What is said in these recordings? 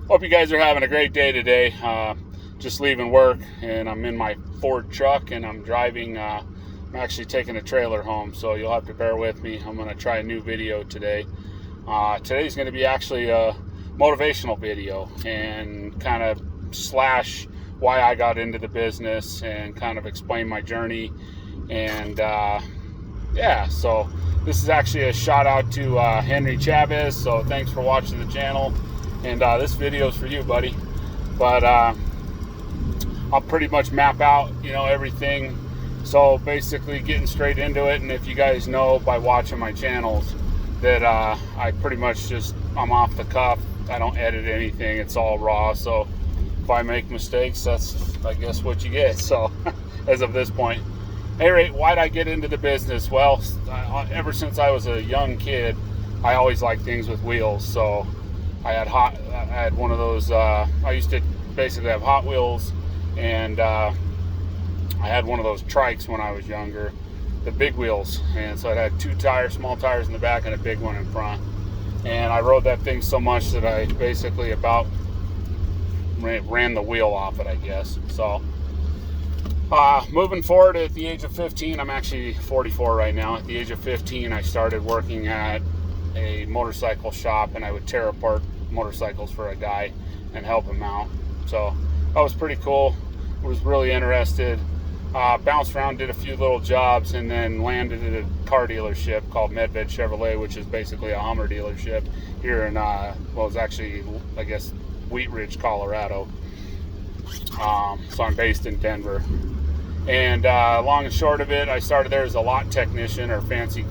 Hope you guys are having a great day today. Just leaving work, and I'm in my Ford truck, and I'm driving. I'm actually taking a trailer home, so you'll have to bear with me. I'm going to try a new video today. Today's going to be actually a motivational video, and kind of slash why I got into the business, and kind of explain my journey. And yeah, so this is actually a shout out to Henry Chavez. So thanks for watching the channel. And this video is for you, buddy. But I'll pretty much map out, everything. So basically getting straight into it. And if you guys know by watching my channels that I pretty much I'm off the cuff. I don't edit anything. It's all raw. So if I make mistakes, that's, I guess, what you get. So as of this point. Anyway, why'd I get into the business? Well, ever since I was a young kid, I always liked things with wheels. So I had one of those. I used to basically have Hot Wheels, and I had one of those trikes when I was younger, the big wheels. And so it had two small tires in the back and a big one in front. And I rode that thing so much that I basically about ran the wheel off it, I guess. So moving forward, at the age of 15, I'm actually 44 right now. At the age of 15, I started working at a motorcycle shop, and I would tear apart motorcycles for a guy and help him out. So that was pretty cool. Was really interested. Bounced around, did a few little jobs, and then landed at a car dealership called Medved Chevrolet, which is basically a Hummer dealership here in it's actually, I guess, Wheat Ridge, Colorado. So I'm based in Denver. And long and short of it, I started there as a lot technician, or fancy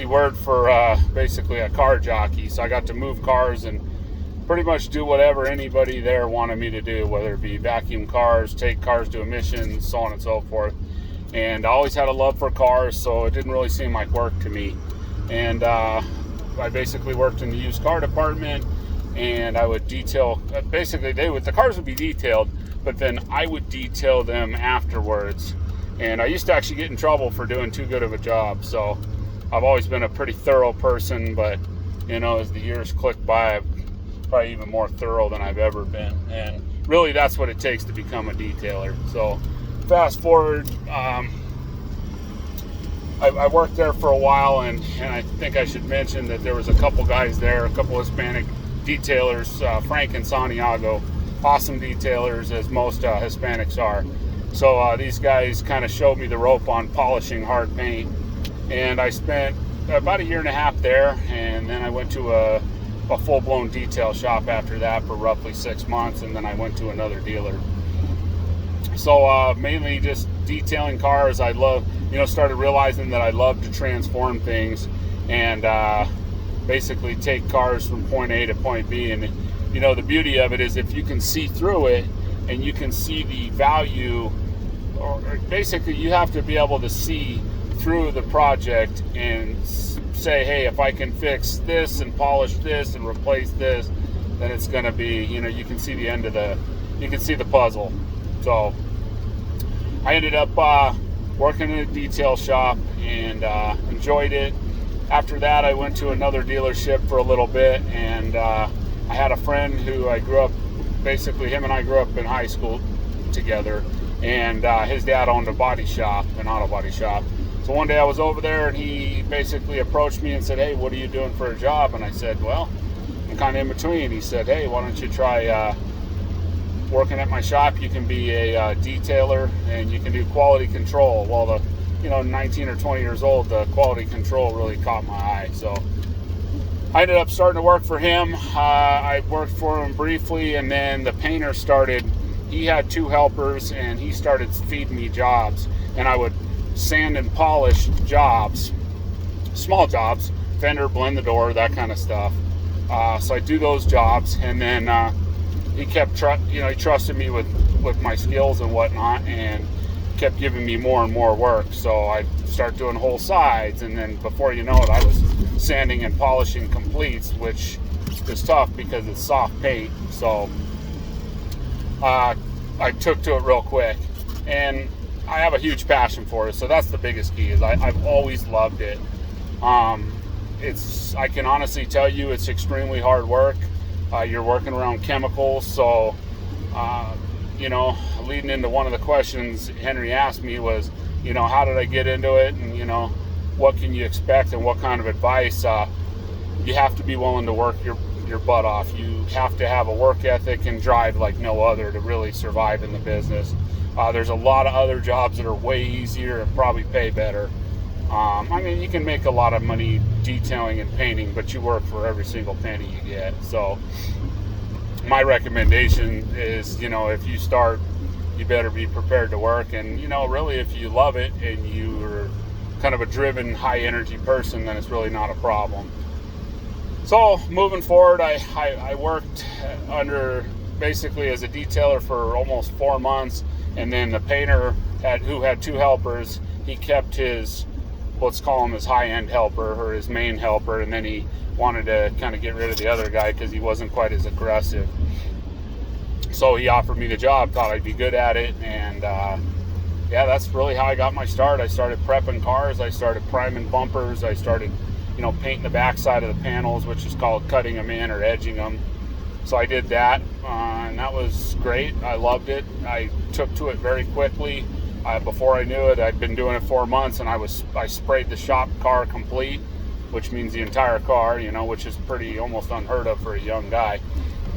word for basically a car jockey. So I got to move cars and pretty much do whatever anybody there wanted me to do, whether it be vacuum cars, take cars to emissions, so on and so forth. And I always had a love for cars, so it didn't really seem like work to me. And I basically worked in the used car department, and I would detail, basically the cars would be detailed, but then I would detail them afterwards. And I used to actually get in trouble for doing too good of a job. So I've always been a pretty thorough person, but as the years click by, I'm probably even more thorough than I've ever been. And really, that's what it takes to become a detailer. So fast forward, I worked there for a while, and I think I should mention that there was a couple guys there, a couple Hispanic detailers, Frank and Santiago, awesome detailers, as most Hispanics are. So these guys kind of showed me the rope on polishing hard paint. And I spent about a year and a half there, and then I went to a full-blown detail shop after that for roughly 6 months, and then I went to another dealer. So mainly just detailing cars. I started realizing that I love to transform things and basically take cars from point A to point B. And the beauty of it is, if you can see through it and you can see the value, or basically you have to be able to see through the project and say, hey, if I can fix this and polish this and replace this, then it's going to be, you can see the end of you can see the puzzle. So I ended up working in a detail shop and enjoyed it. After that, I went to another dealership for a little bit, and I had a friend who I grew up, basically him and I grew up in high school together, and his dad owned an auto body shop. So one day I was over there, and he basically approached me and said, hey, what are you doing for a job? And I said, well, I'm kind of in between. He said, hey, why don't you try working at my shop? You can be a detailer, and you can do quality control. Well, 19 or 20 years old, the quality control really caught my eye. So I ended up starting to work for him. I worked for him briefly, and then the painter started. He had 2 helpers, and he started feeding me jobs, and I would sand and polish jobs, small jobs, fender, blend the door, that kind of stuff. So I do those jobs, and then he kept he trusted me with my skills and whatnot, and kept giving me more and more work. So I started doing whole sides, and then before you know it, I was sanding and polishing completes, which is tough because it's soft paint. So I took to it real quick, and I have a huge passion for it. So that's the biggest key, is I've always loved it. I can honestly tell you it's extremely hard work. You're working around chemicals, so leading into one of the questions Henry asked me was, how did I get into it, and what can you expect and what kind of advice. You have to be willing to work your butt off. You have to have a work ethic and drive like no other to really survive in the business. There's a lot of other jobs that are way easier and probably pay better. You can make a lot of money detailing and painting, but you work for every single penny you get. So my recommendation is, if you start, you better be prepared to work. And, really, if you love it and you're kind of a driven, high energy person, then it's really not a problem. So moving forward, I worked under basically as a detailer for almost 4 months. And then the painter who had 2 helpers, he kept his, let's call him his high-end helper or his main helper, and then he wanted to kind of get rid of the other guy because he wasn't quite as aggressive. So he offered me the job, thought I'd be good at it, and that's really how I got my start. I started prepping cars, I started priming bumpers, I started painting the backside of the panels, which is called cutting them in or edging them. So I did that, and that was great. I loved it. I took to it very quickly. Before I knew it, I'd been doing it 4 months, and I sprayed the shop car complete, which means the entire car, which is pretty almost unheard of for a young guy.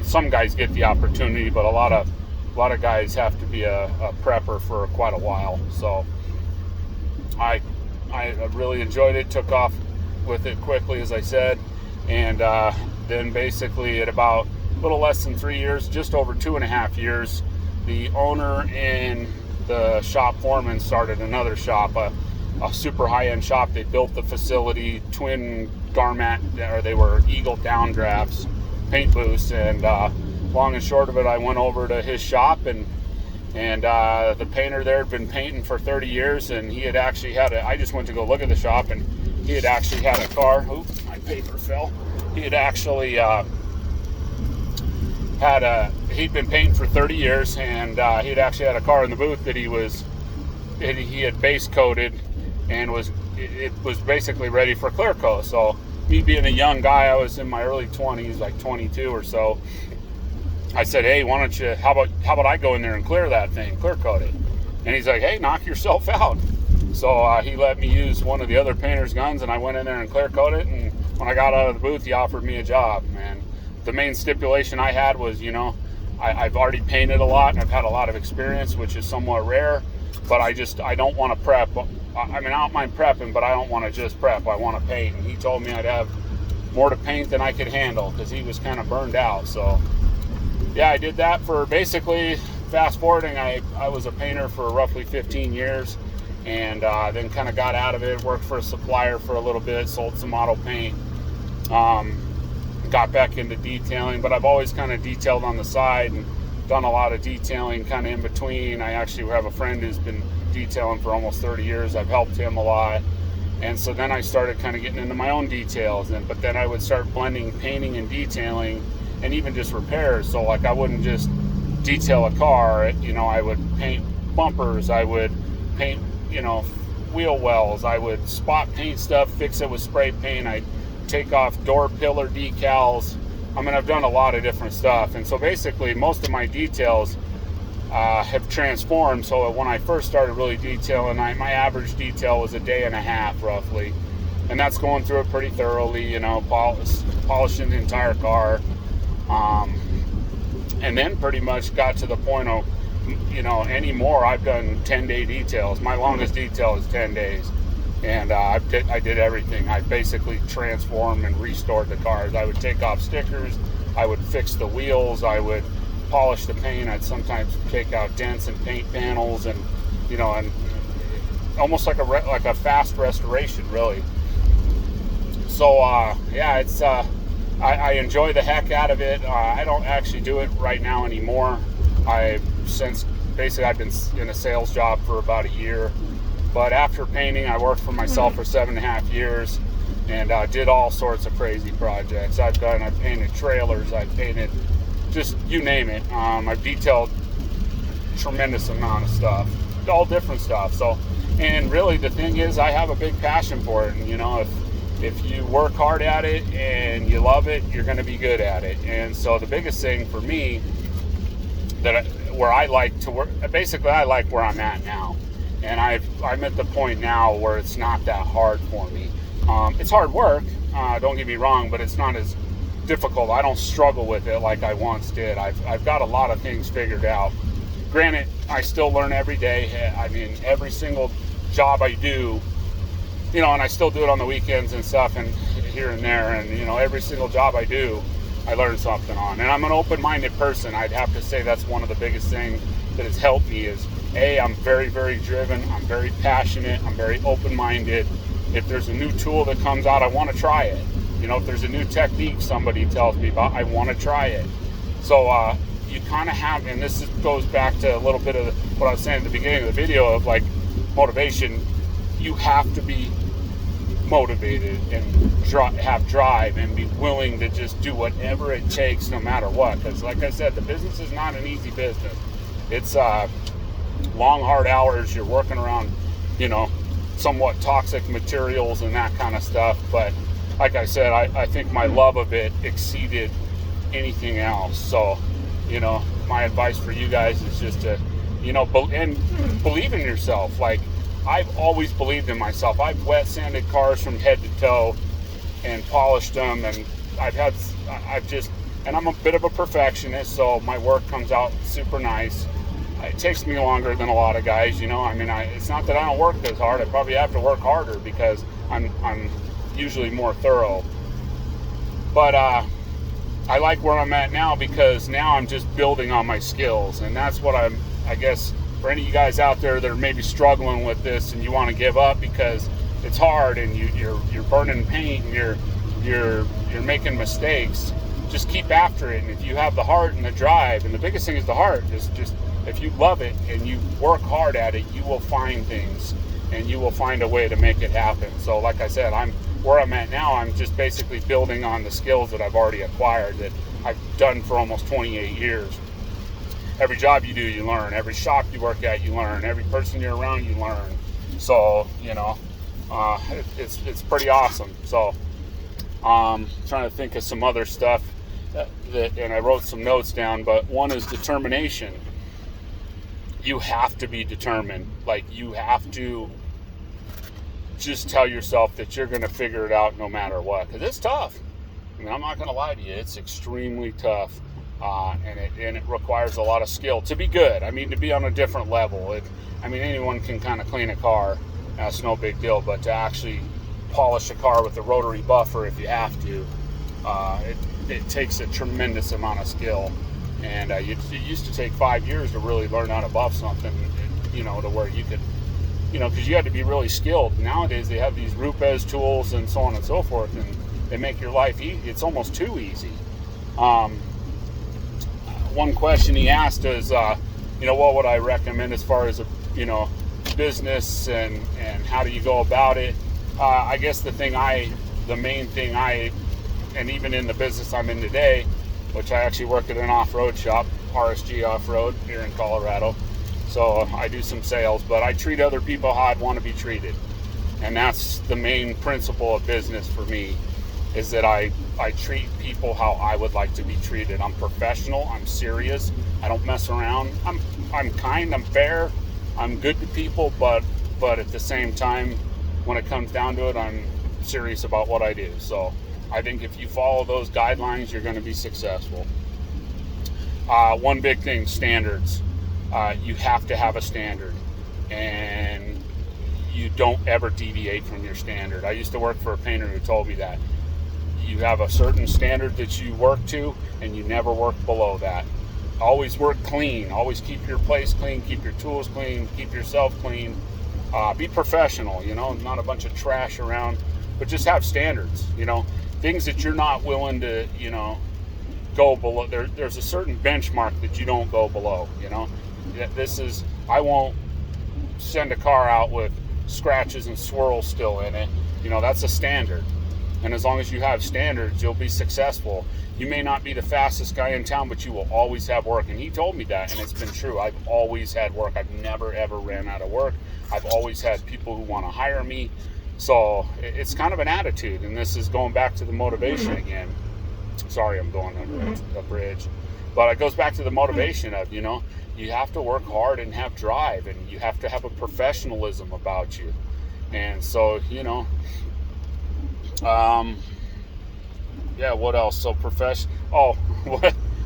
Some guys get the opportunity, but a lot of guys have to be a prepper for quite a while. So I really enjoyed it. Took off with it quickly, as I said, and then basically at about a little less than 3 years, just over 2.5 years, the owner and the shop foreman started another shop, a super high-end shop. They built the facility, twin Garmat, or they were Eagle downdrafts, paint booths, and long and short of it, I went over to his shop, and the painter there had been painting for 30 years, and he had actually had I just went to go look at the shop, and he had actually had a car. Oops, my paper fell. He had actually he'd been painting for 30 years, and he had actually had a car in the booth that he had base coated, and it was basically ready for clear coat. So me being a young guy, I was in my early 20s, like 22 or so. I said, hey, how about I go in there and clear that thing, clear coat it? And he's like, hey, knock yourself out. So he let me use one of the other painter's guns, and I went in there and clear coated it. And when I got out of the booth, he offered me a job. And the main stipulation I had was, I've already painted a lot, and I've had a lot of experience, which is somewhat rare. But I don't want to prep. I don't mind prepping, but I don't want to just prep. I want to paint. And he told me I'd have more to paint than I could handle because he was kind of burned out. So yeah, I did that for basically, fast forwarding, I was a painter for roughly 15 years, and then kind of got out of it, worked for a supplier for a little bit, sold some auto paint, got back into detailing, but I've always kind of detailed on the side and done a lot of detailing kind of in between. I actually have a friend who's been detailing for almost 30 years. I've helped him a lot. And so then I started kind of getting into my own details, but then I would start blending painting and detailing and even just repairs. So like I wouldn't just detail a car, I would paint bumpers, I would paint, wheel wells, I would spot paint stuff, fix it with spray paint, I'd take off door pillar decals. I've done a lot of different stuff. And so basically most of my details have transformed. So when I first started really detailing, my average detail was a day and a half roughly. And that's going through it pretty thoroughly, polishing the entire car. And then pretty much got to the point of, anymore, I've done 10-day details. My longest detail is 10 days. And I did everything. I basically transformed and restored the cars. I would take off stickers. I would fix the wheels. I would polish the paint. I'd sometimes take out dents and paint panels, and and almost like a fast restoration, really. So it's I enjoy the heck out of it. I don't actually do it right now anymore. I've been in a sales job for about a year. But after painting, I worked for myself for 7.5 years, and did all sorts of crazy projects. I've painted trailers, I've painted just you name it. I've detailed tremendous amount of stuff, all different stuff. So, and really the thing is, I have a big passion for it. And if you work hard at it and you love it, you're going to be good at it. And so the biggest thing for me where I like to work, basically I like where I'm at now. And I'm at the point now where it's not that hard for me. It's hard work, don't get me wrong, but it's not as difficult. I don't struggle with it like I once did. I've got a lot of things figured out. Granted, I still learn every day. I mean, every single job I do, and I still do it on the weekends and stuff and here and there. And, every single job I do, I learn something on. And I'm an open-minded person. I'd have to say that's one of the biggest things that has helped me is, I'm very, very driven. I'm very passionate. I'm very open-minded. If there's a new tool that comes out, I want to try it. If there's a new technique somebody tells me about, I want to try it. So you kind of have, and this goes back to a little bit of what I was saying at the beginning of the video of like motivation. You have to be motivated and have drive and be willing to just do whatever it takes no matter what. Because like I said, the business is not an easy business. It's long, hard hours. You're working around, somewhat toxic materials and that kind of stuff. But like I said, I think my love of it exceeded anything else. So, my advice for you guys is just to, and believe in yourself. Like, I've always believed in myself. I've wet sanded cars from head to toe and polished them. And and I'm a bit of a perfectionist, so my work comes out super nice. It takes me longer than a lot of guys, it's not that I don't work as hard. I probably have to work harder because I'm usually more thorough. But I like where I'm at now because now I'm just building on my skills. And that's what I guess, for any of you guys out there that are maybe struggling with this and you want to give up because it's hard and you're burning paint and you're making mistakes, just keep after it. And if you have the heart and the drive, and the biggest thing is the heart, just if you love it and you work hard at it, you will find things and you will find a way to make it happen. So like I said, where I'm at now, I'm just basically building on the skills that I've already acquired that I've done for almost 28 years. Every job you do, you learn. Every shop you work at, you learn. Every person you're around, you learn. So, it's pretty awesome. So, trying to think of some other stuff and I wrote some notes down, but one is determination. You have to be determined. Like, you have to just tell yourself that you're going to figure it out no matter what. Because it's tough. I'm not going to lie to you. It's extremely tough. And it requires a lot of skill to be good. To be on a different level. Anyone can kind of clean a car. That's no big deal. But to actually polish a car with a rotary buffer if you have to, it takes a tremendous amount of skill. And it used to take 5 years to really learn how to buff something, to where you could, because you had to be really skilled. Nowadays, they have these Rupes tools and so on and so forth, and they make your life easy. It's almost too easy. One question he asked is, what would I recommend as far as, business and how do you go about it? I guess the main thing and even in the business I'm in today, which I actually work at an off-road shop, RSG Off-Road here in Colorado. So I do some sales, but I treat other people how I'd want to be treated. And that's the main principle of business for me, is that I treat people how I would like to be treated. I'm professional, I'm serious, I don't mess around. I'm kind, I'm fair, I'm good to people, but at the same time, when it comes down to it, I'm serious about what I do. So I think if you follow those guidelines, you're going to be successful. One big thing, standards. You have to have a standard, and you don't ever deviate from your standard. I used to work for a painter who told me that. You have a certain standard that you work to, and you never work below that. Always work clean. Always keep your place clean, keep your tools clean, keep yourself clean. Be professional, not a bunch of trash around, but just have standards, things that you're not willing to, go below. There's a certain benchmark that you don't go below, I won't send a car out with scratches and swirls still in it. That's a standard. And as long as you have standards, you'll be successful. You may not be the fastest guy in town, but you will always have work. And he told me that, and it's been true. I've always had work. I've never, ever ran out of work. I've always had people who want to hire me. So it's kind of an attitude, and this is going back to the motivation again. Sorry, I'm going under a bridge. But it goes back to the motivation of, you have to work hard and have drive, and you have to have a professionalism about you. And so, yeah, what else? So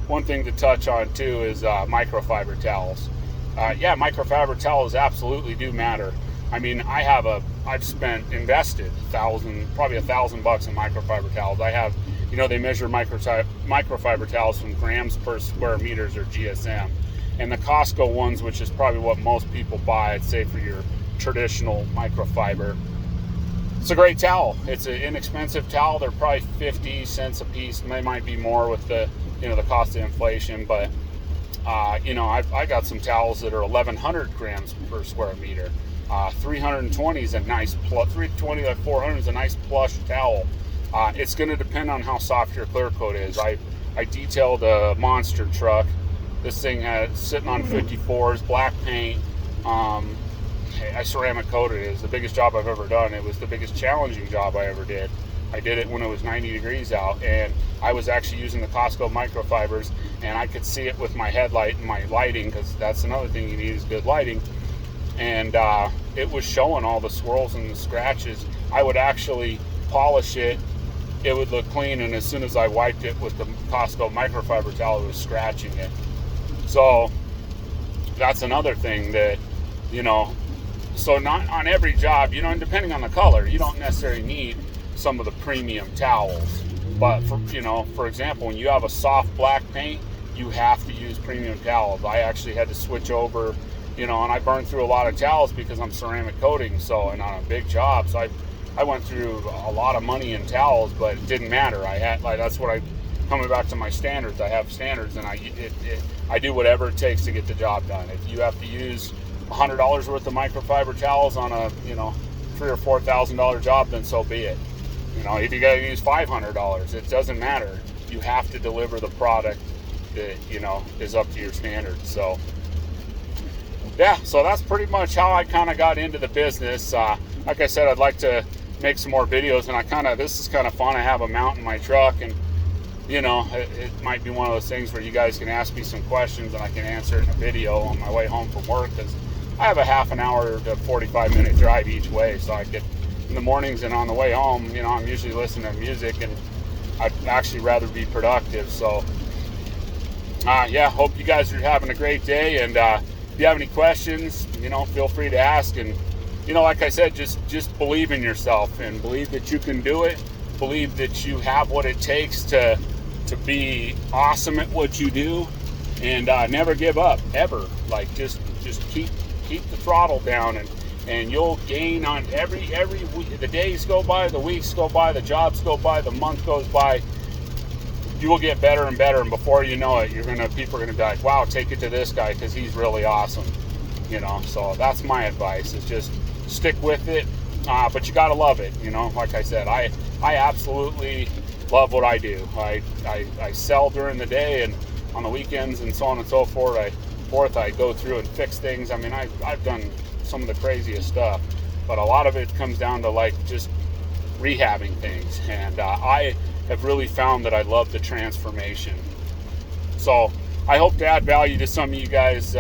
one thing to touch on too is microfiber towels. Microfiber towels absolutely do matter. I mean, I've invested probably $1,000 in microfiber towels. I have, they measure microfiber towels from grams per square meters, or GSM. And the Costco ones, which is probably what most people buy, I'd say, for your traditional microfiber. It's a great towel. It's an inexpensive towel. They're probably 50 cents a piece. They might be more with the cost of inflation, but I got some towels that are 1,100 grams per square meter. 320 is a nice 320 to 400 is a nice plush towel. It's going to depend on how soft your clear coat is. I detailed a monster truck. This thing had sitting on 54s, black paint. I ceramic coated it. It was the biggest job I've ever done. It was the biggest challenging job I ever did. I did it when it was 90 degrees out, and I was actually using the Costco microfibers, and I could see it with my headlight and my lighting, because that's another thing you need is good lighting. And it was showing all the swirls and the scratches. I would actually polish it. It would look clean, and as soon as I wiped it with the Costco microfiber towel, it was scratching it. So that's another thing that, so not on every job, and depending on the color, you don't necessarily need some of the premium towels. But for example, when you have a soft black paint, you have to use premium towels. I actually had to switch over, and I burned through a lot of towels because I'm ceramic coating, and on a big job, so I went through a lot of money in towels, but it didn't matter. That's what coming back to my standards. I have standards, and I do whatever it takes to get the job done. If you have to use $100 worth of microfiber towels on a $3,000 or $4,000 job, then so be it. If you got to use $500, it doesn't matter. You have to deliver the product that is up to your standards. So that's pretty much how I kind of got into the business. Like I said, I'd like to make some more videos, and this is kind of fun. I have a mount in my truck, and it might be one of those things where you guys can ask me some questions and I can answer it in a video on my way home from work, because I have a half an hour to 45-minute drive each way. So I get in the mornings, and on the way home, I'm usually listening to music, and I'd actually rather be productive. So hope you guys are having a great day, and if you have any questions, feel free to ask. And like I said, just believe in yourself, and believe that you can do it. Believe that you have what it takes to be awesome at what you do, and never give up ever. Like just keep the throttle down, and you'll gain on every week. The days go by, the weeks go by, the jobs go by, the month goes by. You will get better and better, and before you know it, people are gonna be like, wow, take it to this guy because he's really awesome. So that's my advice, is just stick with it. But you gotta love it. Like I said, I absolutely love what I do. I sell during the day, and on the weekends, and so on and so forth. I go through and fix things. I mean, I've done some of the craziest stuff, but a lot of it comes down to just rehabbing things. And I have really found that I love the transformation. So I hope to add value to some of you guys,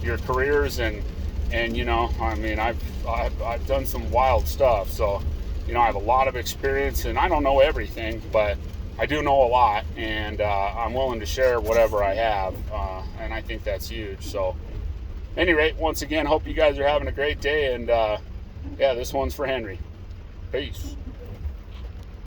your careers, and I've done some wild stuff. So I have a lot of experience, and I don't know everything, but I do know a lot, and I'm willing to share whatever I have, and I think that's huge. So at any rate, once again, hope you guys are having a great day, and this one's for Henry. Peace.